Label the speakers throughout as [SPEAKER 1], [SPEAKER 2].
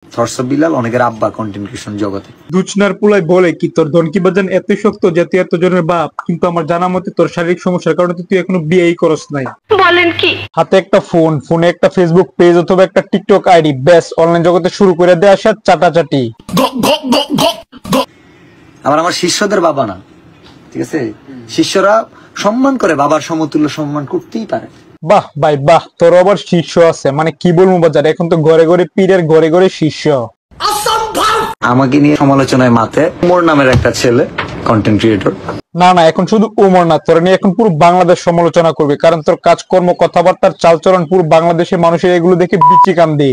[SPEAKER 1] Thoughts of Bilal অনেকের আব্বা content creation জগতে।
[SPEAKER 2] দুচনার পুলাই বলে কি তোর ধনকি বাজান এত শক্ত যে তুই এত জনের বাপ, কিন্তু আমার জানা মতে তোর শারীরিক সমস্যার কারণে তুই এখনো বিয়েই করস নাই।
[SPEAKER 3] বলেন কি?
[SPEAKER 2] হাতে একটা ফোন, ফোনে একটা ফেসবুক পেজ অথবা একটা টিকটক আইডি, ব্যাস অনলাইন জগতে শুরু করে দেয় আসা চাটাচাটি।
[SPEAKER 1] আমার শিষ্যদের বাবা না, ঠিক আছে? শিষ্যরা সম্মান করে, বাবার সমতুল্য সম্মান করতেই পারে।
[SPEAKER 2] বাহ ভাই বাহ, তোর আবার শিষ্য আছে, মানে কি বলবো বাজার, এখন তো ঘরে ঘরে পীরের ঘরে ঘরে শিষ্য।
[SPEAKER 1] আমাকে নিয়ে সমালোচনায় মাতে মোর নামের একটা ছেলে কন্টেন্ট ক্রিয়েটর।
[SPEAKER 2] না না, এখন শুধু ওমর না, তোর নিয়ে এখন পুরো বাংলাদেশ সমালোচনা করবে, কারণ তোর কাজকর্ম কথাবার্তার চালচরণ পুরো বাংলাদেশের মানুষের এগুলো দেখে বিচি কান্দে।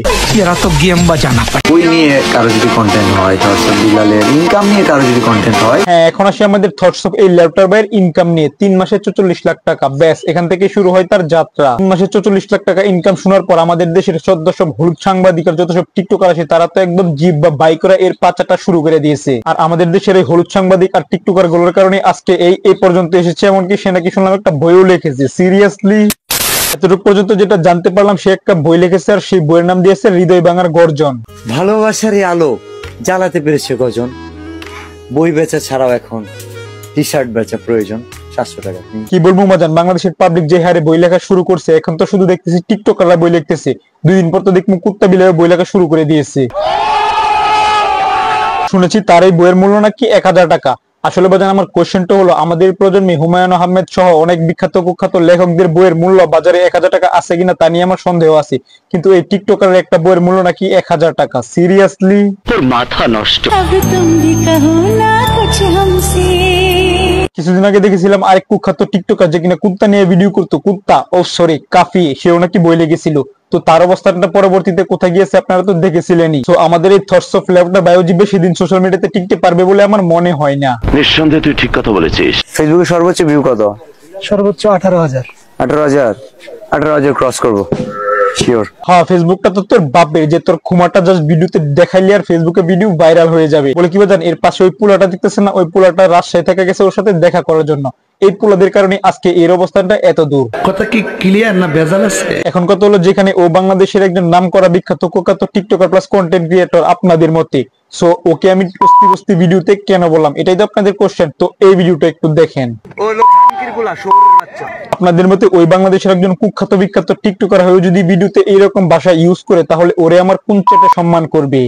[SPEAKER 1] ওই নিয়ে কারো যদি কন্টেন্ট হয়, থটস অফ বিলালের ইনকাম নিয়ে কারো যদি কন্টেন্ট হয়।
[SPEAKER 2] হ্যাঁ, এখন আসি আমাদের থটস অফ এই ল্যাপটপ এর ইনকাম নিয়ে। 3 মাসে 44 লাখ টাকা, ব্যাস এখান থেকে শুরু হয় তার যাত্রা। 3 মাসে 44 লাখ টাকা ইনকাম শোনার পর আমাদের দেশের সব হলুদ সাংবাদিক আর যত সব টিকটকার আছে তারা তো একদম জিপ বা বাইক করে এর পাচাটা শুরু করে দিয়েছে। আর আমাদের দেশের এই হলুদ সাংবাদিক আর টিকটকার গুলোর কারণে আজকে এই পর্যন্ত এসেছে। এমনকি সে নাকি শুনলাম একটা বইও লিখেছে। সিরিয়াসলি? এতটুকু পর্যন্ত যেটা জানতে পারলাম, সে একটা বই লিখেছে আর সেই বইয়ের নাম দিয়েছে হৃদয় ভাঙার গর্জন।
[SPEAKER 4] ভালোবাসার এই আলো জ্বালাতে পেরেছে কজন, বই বেচা ছাড়াও এখন টি শার্ট বেচা প্রয়োজন। 700 টাকা।
[SPEAKER 2] কি বলবো মজান, বাংলাদেশের পাবলিক যে হারে বই লেখা শুরু করছে, এখন তো শুধু দেখতেছি টিকটকাররা বই লিখতেছে, 2 দিন পর তো দেখবো কুত্তা বিলাই বই লেখা শুরু করে দিয়েছে। শুনেছি তার এই বইয়ের মূল্য নাকি 1000 টাকা। আসলে বাজান আমার কোশ্চেনটা হলো, আমাদের প্রজন্মে হুমায়ুন আহমেদ সহ অনেক বিখ্যাত কুখ্যাত লেখকদের বইয়ের মূল্য বাজারে 1000 টাকা আছে কিনা তা নিয়ে আমার সন্দেহ আছে, কিন্তু এই টিকটকারের একটা বইয়ের মূল্য নাকি 1000 টাকা। সিরিয়াসলি?
[SPEAKER 3] তোর মাথা নষ্ট।
[SPEAKER 2] কিছুদিন আগে দেখেছিলাম আরেক কুখ্যাত টিকটকার যে কিনা কুত্তা নিয়ে ভিডিও করতো, কুত্তা ও সরি কাফি, সেও নাকি বই লেগেছিল। তো তার অবস্থাটা পরবর্তীতে কোথায় গিয়েছে আপনারা তো দেখেছিলেনই। তো আমাদের এই থটস অফ ল্যাবটা বায়োজিবে সেদিন সোশ্যাল মিডিয়াতে টিকতে পারবে বলে আমার মনে হয় না।
[SPEAKER 5] নিঃসন্দেহে তুই ঠিক কথা বলেছিস।
[SPEAKER 4] ফেসবুকে সর্বোচ্চ ভিউ কত?
[SPEAKER 6] সর্বোচ্চ 18,000।
[SPEAKER 4] 18,000 ক্রস করবো শিওর।
[SPEAKER 2] হ্যাঁ, ফেসবুকটা তো তোর বাপের, যে তোর খুমাটা জাস্ট ভিডিওতে দেখাইলি আর ফেসবুকে ভিডিও ভাইরাল হয়ে যাবে বলে কি জান। এর পাশে ওই পোলাটা দেখতেছেন না, ওই পোলাটা রাজশাহী থেকে গেছে ওর সাথে দেখা করার জন্য। এই পোলাদের কারণে আজকে এর অবস্থানটা এত দূর।
[SPEAKER 6] কথা কি ক্লিয়ার না ভেজাল আছে?
[SPEAKER 2] এখন কথা হলো, যেখানে ও বাংলাদেশের একজন নামকরা বিখ্যাত কুখ্যাত টিকটকার প্লাস কন্টেন্ট ক্রিয়েটর আপনাদের মতে, সো ওকে আমি বস্তি ভিডিওতে কেন বললাম, এটাই তো আপনাদের কোশ্চেন। তো এই ভিডিওটা একটু দেখেন। আপনাদের মতে ওই বাংলাদেশের একজন কুখ্যাত বিখ্যাত টিকটকার হয়ে যদি ভিডিওতে এইরকম ভাষা ইউজ করে, তাহলে ওরে আমার কোন চেটে সম্মান করবে?